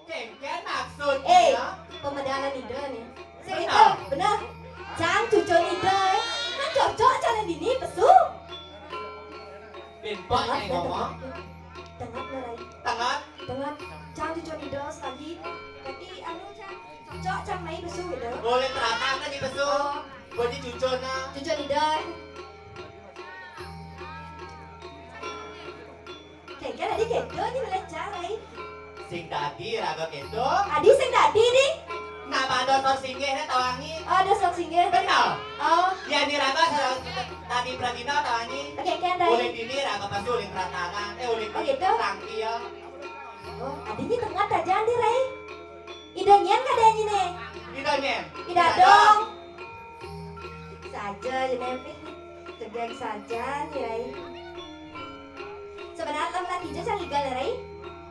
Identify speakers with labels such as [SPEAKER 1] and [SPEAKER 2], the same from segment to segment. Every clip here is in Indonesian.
[SPEAKER 1] Cengken maksudnya.
[SPEAKER 2] Pemandangan ide nih. Sing itu bener. Jangan cucuk ide. Kan cocok jalan ini pesu.
[SPEAKER 1] Pimpok yang ngomong.
[SPEAKER 2] Tengah merai.
[SPEAKER 1] Tengah.
[SPEAKER 2] Tengah. Jangan cucuk ide sekali. Tapi anu jangan cocok jangan main pesu gitu.
[SPEAKER 1] Boleh terangkan kan di pesu. Boleh cucuknya.
[SPEAKER 2] Cucuk ide. Kayaknya tadi kedo ni boleh cari.
[SPEAKER 1] Sing tadi raga kedo.
[SPEAKER 2] Adi sing tadi nih.
[SPEAKER 1] Nama dokter singgihnya tawangi.
[SPEAKER 2] Oh, ada sok singgih.
[SPEAKER 1] Benar.
[SPEAKER 2] Oh,
[SPEAKER 1] Ya di raga tadi Pradina tawangi.
[SPEAKER 2] oke kan dari.
[SPEAKER 1] Uling ini raga pasti uling ratangan. Uling
[SPEAKER 2] Oh, gitu?
[SPEAKER 1] rangki ya.
[SPEAKER 2] Oh, adinya tengah aja nih, Ray. Idenya kan ada ini nih.
[SPEAKER 1] Idanya.
[SPEAKER 2] Tidak dong. Saja jadi tegak saja nih, Ray. Sebenarnya lamlat hijau sang igal, Ray.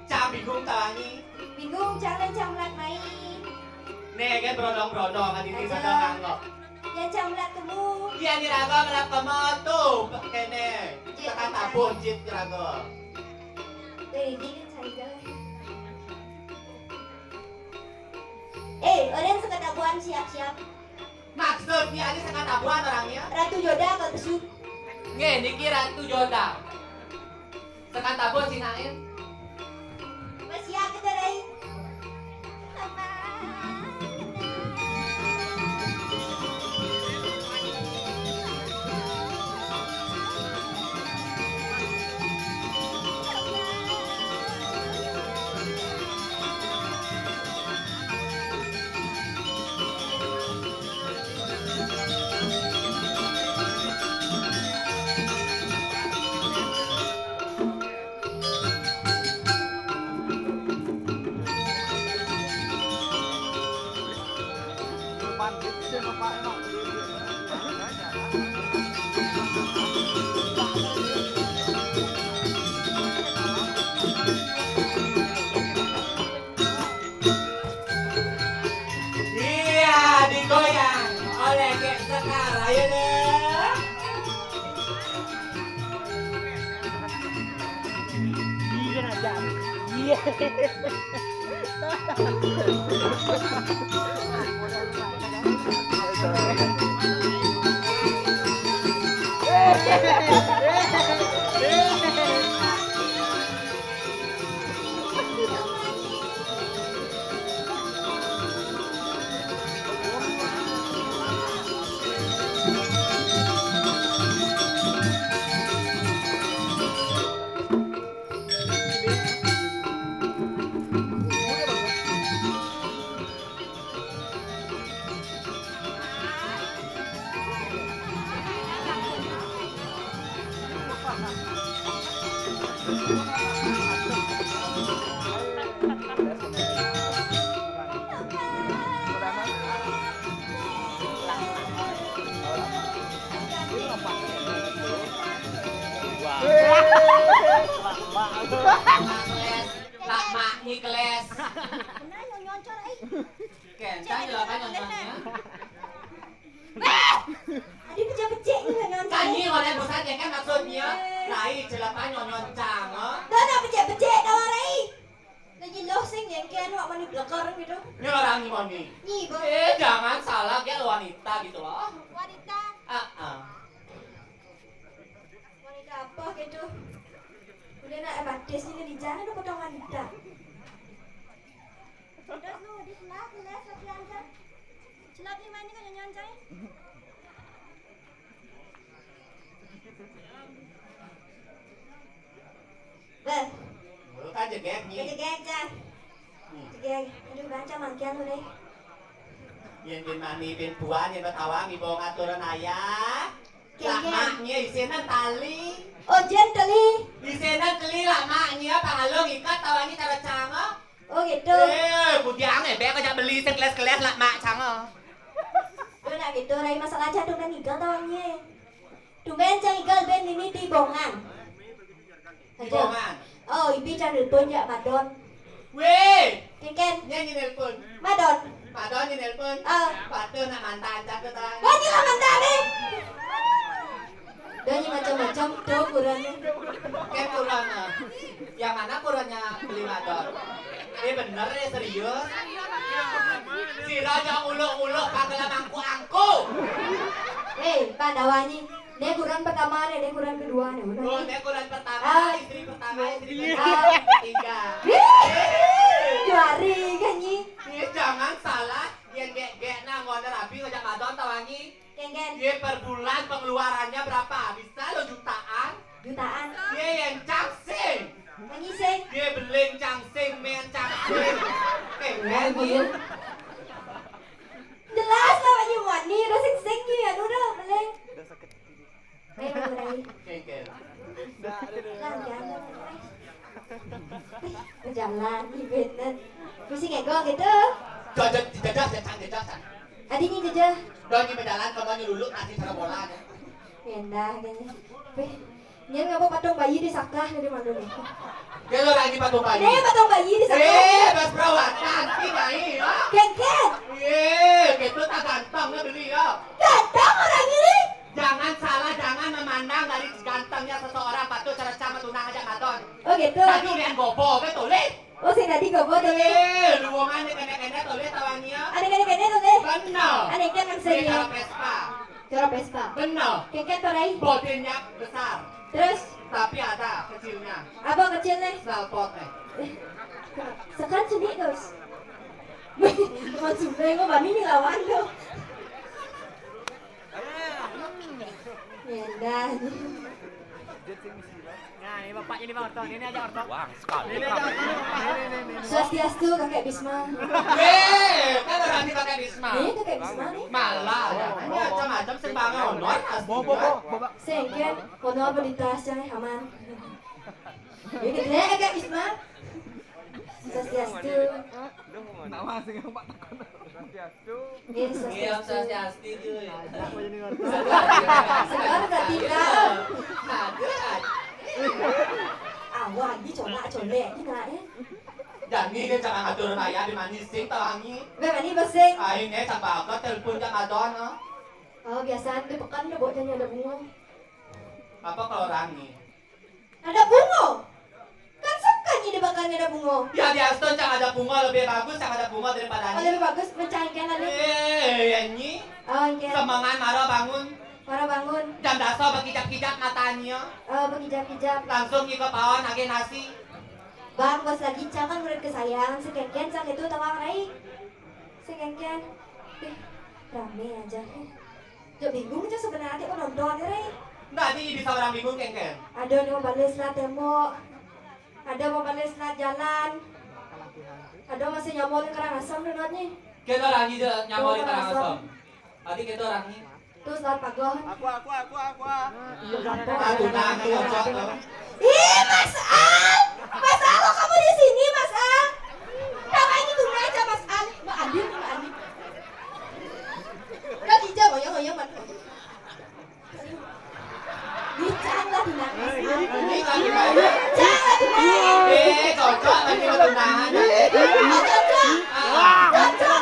[SPEAKER 1] Cam bingung tawangi.
[SPEAKER 2] Bingung jangan camlat main.
[SPEAKER 1] Nih kan brodong-brodong kan ini sadang nganggok.
[SPEAKER 2] Ya camlat kamu.
[SPEAKER 1] Iya di raga ngelap kemotu. Kene. Tekan tabun jit di raga.
[SPEAKER 2] Dari ini kan sang igal. Orang seketabuan siap-siap.
[SPEAKER 1] Maksudnya ini sangat tabuan orangnya.
[SPEAKER 2] Ratu Joda kalau besuk.
[SPEAKER 1] Nge, niki Ratu Joda. Tekan tabun sinain.
[SPEAKER 2] Siap kita, Ray.
[SPEAKER 1] Keles. Kencang jelakan nyonyonnya.
[SPEAKER 2] Adi pecah-pecah ini nonton.
[SPEAKER 1] Kanyi oleh bosan ya kan maksudnya. Rai jelakan nyonyon cang.
[SPEAKER 2] Dah nak pecah-pecah dah Ray. Lagi loh sing yang kian wak mani belakang gitu.
[SPEAKER 1] Ini orang gimana?
[SPEAKER 2] Nih, Bang.
[SPEAKER 1] Jangan salah dia wanita gitu loh.
[SPEAKER 2] Wanita. Wanita apa gitu? Udah nak batis ini di jalan udah potong wanita. Udah lu di sebelah kelas lagi aja. Celap ni main ni kan nyanyi aja. Ber.
[SPEAKER 1] Kan jegek nih.
[SPEAKER 2] Jegek aja. Jegek. Aduh baca mangkian lu deh.
[SPEAKER 1] Yang bin mami bin buan yang bertawangi bawa ngaturan ayah. Lamaknya isinan tali.
[SPEAKER 2] Oh jen tali.
[SPEAKER 1] Isinan tali lamaknya pangalung ikat tawangi cara canga.
[SPEAKER 2] Oh gitu.
[SPEAKER 1] Kudiang bek aja beli sekeles-keles lamak canga.
[SPEAKER 2] Udah nak gitu, Rai masalah aja tumben igal tawangnya. Tumben cang igal ben ini di bongan.
[SPEAKER 1] Di bongan.
[SPEAKER 2] Oh, ibi cang nelpon ya madon.
[SPEAKER 1] Weh,
[SPEAKER 2] Ken.
[SPEAKER 1] nyanyi nelpon.
[SPEAKER 2] Madon.
[SPEAKER 1] Madon nyanyi nelpon. Padahal nak mantan cakap tak.
[SPEAKER 2] Wah, ini lah mantan nih. Dia macam-macam tuh kurangnya.
[SPEAKER 1] Kan kurang. Yang mana kurangnya beli madon? bener ya serius. Si Raja uluk-uluk kagak angku-angku.
[SPEAKER 2] Pandawanyi. Dia kurang pertama nih, dia kurang kedua nih.
[SPEAKER 1] Oh, dia kurang pertama, istri pertama, istri ketiga.
[SPEAKER 2] Juari kan nyi.
[SPEAKER 1] Jangan salah, yang gek nah mau rapi ngajak madon tawangi.
[SPEAKER 2] Kengen.
[SPEAKER 1] Dia per bulan pengeluarannya berapa? Bisa lo jutaan.
[SPEAKER 2] Jutaan.
[SPEAKER 1] Dia yang cangsing.
[SPEAKER 2] Yang sing.
[SPEAKER 1] Dia beling cangsing, men cangsing. Kengen.
[SPEAKER 2] Jelas lah Pak Wani, udah sing-sing gini ya, udah beling.
[SPEAKER 1] Kengen.
[SPEAKER 2] Jalan, ibadah. Mesti ngegong gitu.
[SPEAKER 1] Jajah.
[SPEAKER 2] Adinya jajah.
[SPEAKER 1] Don di berjalan kamu dulu nanti cara bola ya.
[SPEAKER 2] Endah kayaknya. Nyen ngapa patung bayi di sakah dari mana nih?
[SPEAKER 1] Dia lo lagi patung bayi.
[SPEAKER 2] Patung bayi di sakah.
[SPEAKER 1] Bas perawatan nyai ya.
[SPEAKER 2] Ken.
[SPEAKER 1] Gitu tak ganteng ya beli ya.
[SPEAKER 2] Ganteng orang ini.
[SPEAKER 1] Jangan salah, jangan memandang dari gantengnya seseorang patut cara sama tunang aja maton.
[SPEAKER 2] Oh gitu.
[SPEAKER 1] Tadi ulian gopo ke tulis.
[SPEAKER 2] Oh sing tadi gopo tulis.
[SPEAKER 1] Luangan kene-kene tulis tawannya.
[SPEAKER 2] Ada kene tulis.
[SPEAKER 1] Benar.
[SPEAKER 2] Ada kan yang sering.
[SPEAKER 1] Cara Vespa.
[SPEAKER 2] Cara Vespa.
[SPEAKER 1] Benar.
[SPEAKER 2] Ken torai.
[SPEAKER 1] Botinnya besar.
[SPEAKER 2] Terus
[SPEAKER 1] Tapi ada kecilnya.
[SPEAKER 2] apa kecilnya?
[SPEAKER 1] Salpot nih.
[SPEAKER 2] Sekarang sedih guys. Maksudnya gue bani nih lawan lo. Yendah.
[SPEAKER 3] Nah, ini bapaknya nih Bang Orton. Ini aja Orton.
[SPEAKER 4] Wah, sekali.
[SPEAKER 3] Ini aja Orton.
[SPEAKER 2] Swastiastu kakek Bisma.
[SPEAKER 1] Kan orang di pakai Bisma.
[SPEAKER 2] Ini kakek Bisma nih.
[SPEAKER 1] Malah, hanya macam-macam sembangan honor.
[SPEAKER 3] Boba.
[SPEAKER 2] Sengket, honor beritas jangan aman. Ini gede kakek Bisma. Swastiastu.
[SPEAKER 3] Nama sing Pak takon. Swastiastu.
[SPEAKER 2] Ini
[SPEAKER 1] Iya,
[SPEAKER 2] swastiastu.
[SPEAKER 1] swastiastu cuy.
[SPEAKER 2] Sekarang gak tinggal. Wah, ini colak colek ini nak ya.
[SPEAKER 1] Jadi dia jangan ngatur ayah di manising tawangi.
[SPEAKER 2] Bagaimana ini basing?
[SPEAKER 1] Akhirnya tak bakal telepon jak adon.
[SPEAKER 2] Oh biasa di pekan ada buat ada bunga.
[SPEAKER 1] Apa kalau rangi?
[SPEAKER 2] Ada bunga? Kan suka nih dibakarnya ada bunga.
[SPEAKER 1] Ya di Aston cak ada bunga lebih bagus, cak ada bunga daripada
[SPEAKER 2] Oh
[SPEAKER 1] ini.
[SPEAKER 2] lebih bagus mencangkan ada.
[SPEAKER 1] Ini
[SPEAKER 2] Oh iya.
[SPEAKER 1] semangat marah bangun.
[SPEAKER 2] Para bangun.
[SPEAKER 1] Jam dasar berkijap-kijap matanya.
[SPEAKER 2] Oh berkijap-kijap.
[SPEAKER 1] Langsung ke bawah nage nasi.
[SPEAKER 2] Bang bos lagi jangan murid kesayang. Sekengken sang itu tawang rai. Sekengken. Rame aja. Jok bingung aja sebenarnya kok nonton ya rai.
[SPEAKER 1] Nggak sih bisa orang bingung kengken.
[SPEAKER 2] Ada nih mau bales lah tembok. Ada mau bales lah jalan. Ada masih nyamol di Karangasem nih notnya.
[SPEAKER 1] Kita rangi deh nyamor di Karangasem. Tadi kita rangi.
[SPEAKER 2] Terus lewat pagoh.
[SPEAKER 3] Aku.
[SPEAKER 1] Aduh nah, cocok.
[SPEAKER 2] Ih, Mas Al! Mas Al, kok kamu di sini, Mas Al? Nama ini tunggu aja, Mas Al. Mbak Andin. Udah dijam, ngoyong, Mbak. Dijam lah, tunang.
[SPEAKER 1] Ini kan gimana?
[SPEAKER 2] Dijam lah, tunang.
[SPEAKER 1] Cocok nanti mau tunangan.
[SPEAKER 2] Oh, cocok. Cocok.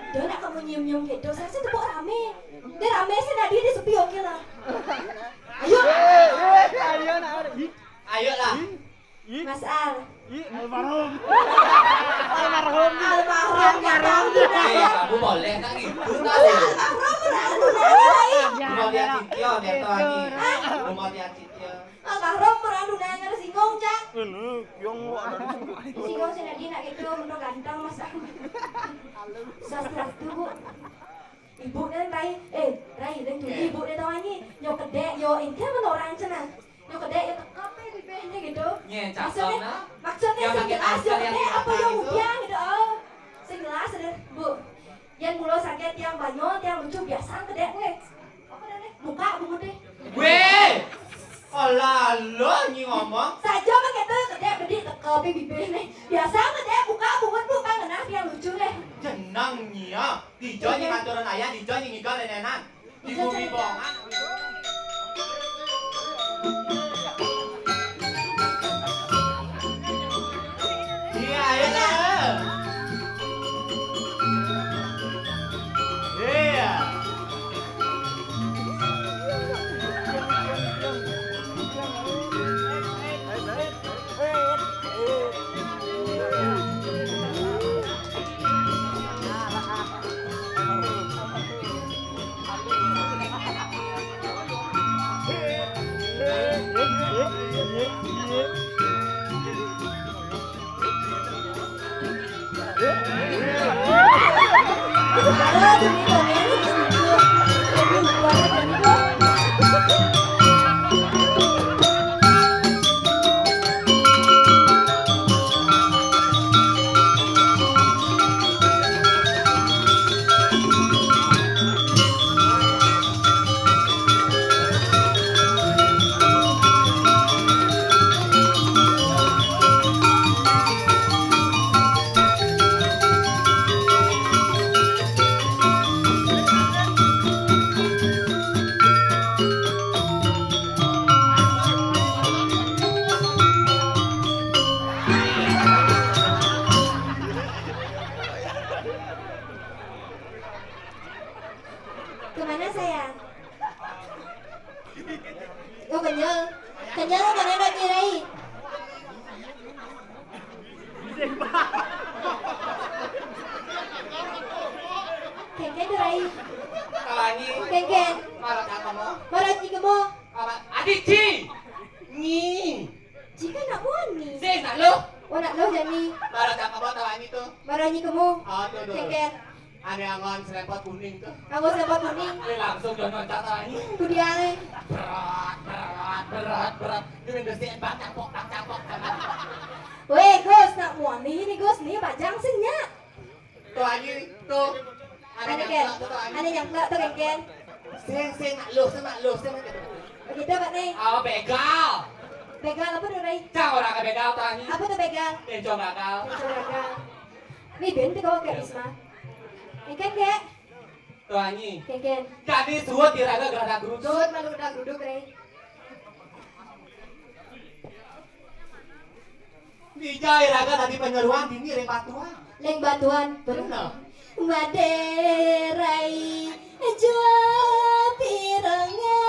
[SPEAKER 2] Dia nak kamu nyium-nyium gitu, saya sih tepuk rame. Dia rame sih, nah dia sepi oke lah. Ayo.
[SPEAKER 1] Ayo lah.
[SPEAKER 2] Mas Al.
[SPEAKER 3] Almarhum.
[SPEAKER 2] Almarhum
[SPEAKER 1] Kamu boleh nggak gitu? Mau lihat Citio, lihat lagi. Mau lihat Citio.
[SPEAKER 2] Almarhum meradu nanya singkong cak.
[SPEAKER 3] Ini yang
[SPEAKER 2] Singkong si Nadine nak gitu, menurut ganteng Mas Al. Sastra bu. Ibu dan Rai dan ibu dia tahu ini, yo kedek, yo ini kan orang cina, yo kedek, yo apa bibirnya gitu. Maksudnya segelas yo kedek apa yo ubiang gitu, segelas ada bu. Yang mulut sakit, yang banyak, yang lucu biasa kedek gue. Apa deh? Buka bunga deh.
[SPEAKER 1] Weh, olah lo nyi ngomong.
[SPEAKER 2] Saja pakai tuh kedek berdiri teko bibir nih. Biasa kedek buka bunga tuh kan kenapa yang lucu deh.
[SPEAKER 1] Jenang nyi ya. Dijo nyi ngaturan ayah, dijo nyi ngigol nenek. Di bumi bongan. Iya, ayo lah. Iya.
[SPEAKER 2] Kenyang kan enak nih Rai. Kengken tuh Rai.
[SPEAKER 1] Kawangi.
[SPEAKER 2] Kengken.
[SPEAKER 1] Marah kamu.
[SPEAKER 2] Marah jika mau.
[SPEAKER 1] Adik Ci. Nyi.
[SPEAKER 2] Jika nak mau nih.
[SPEAKER 1] Sing nak lu.
[SPEAKER 2] Oh nak lo jadi.
[SPEAKER 1] Marah kamu kawangi tuh.
[SPEAKER 2] Marah jika mau.
[SPEAKER 1] Oh tuh tuh.
[SPEAKER 2] Kengken.
[SPEAKER 1] Ane angon serempet kuning tuh.
[SPEAKER 2] Aku sempat kuning.
[SPEAKER 1] Ini langsung don loncat Kawangi.
[SPEAKER 2] Itu dia nih.
[SPEAKER 1] Berat. Ini mendesin bang campok.
[SPEAKER 2] Weh Gus nak mau nih Gus nih pajang sih nya.
[SPEAKER 1] Tuh Aji tuh.
[SPEAKER 2] Ane Ken. Ane yang enggak tuh Kengken.
[SPEAKER 1] Sing nak lu.
[SPEAKER 2] Begitu Pak nih.
[SPEAKER 1] Oh begal.
[SPEAKER 2] Begal apa tuh Rai?
[SPEAKER 1] Cang orang ke begal tuh Aji.
[SPEAKER 2] Apa tuh begal?
[SPEAKER 1] Tenco begal.
[SPEAKER 2] Begal. Nih Ben tuh kau kayak Isma. Kengken kek.
[SPEAKER 1] Tuh Aji.
[SPEAKER 2] Kengken.
[SPEAKER 1] Jadi suut diraga geradak geruduk.
[SPEAKER 2] Suut malu udah duduk Rai.
[SPEAKER 1] Dijai raga tadi penyeruan dini ring batuan.
[SPEAKER 2] Leng batuan.
[SPEAKER 1] Bener.
[SPEAKER 2] Maderai jual pirangan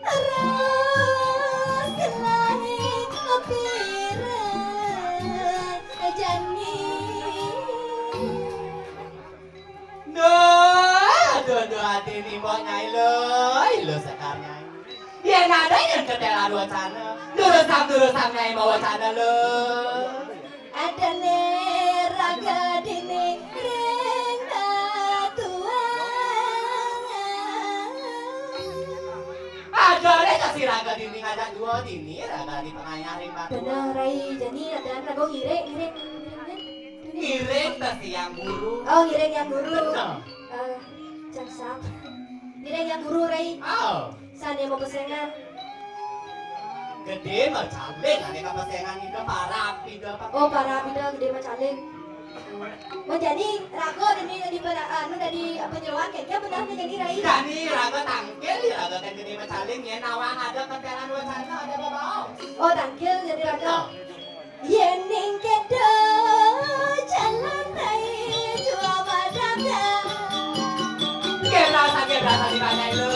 [SPEAKER 2] ras kelahi pirang jani
[SPEAKER 1] Aduh hati ini mau nyai lo sekarang. Ya nada yang ketela dua sana. Durusam nyai mau wacana lo.
[SPEAKER 2] ada neraga dini ring batuan
[SPEAKER 1] Ada deh kasih raga dini ngajak dua dini raga di pengayar ring batuan.
[SPEAKER 2] bener Rai jadi ada raga ngiring
[SPEAKER 1] Ngiring pasti yang buru.
[SPEAKER 2] oh ngiring yang guru
[SPEAKER 1] Bener.
[SPEAKER 2] cangsap ngiring yang guru Rai
[SPEAKER 1] Oh.
[SPEAKER 2] sana mau pesengan
[SPEAKER 1] Gede mah caleg ane kapesengan itu parah pindah pak.
[SPEAKER 2] oh para bida gede macaling menjadi raga ini di anu dari penyeluan kayaknya benar menjadi Rai
[SPEAKER 1] Jadi raga tangkil raga kan gede macaling ya nawang ada ketelan wacana ada bawa.
[SPEAKER 2] oh tangkil jadi raga yening kedo jalan Rai jua badam
[SPEAKER 1] Gebrasa di banyak lo.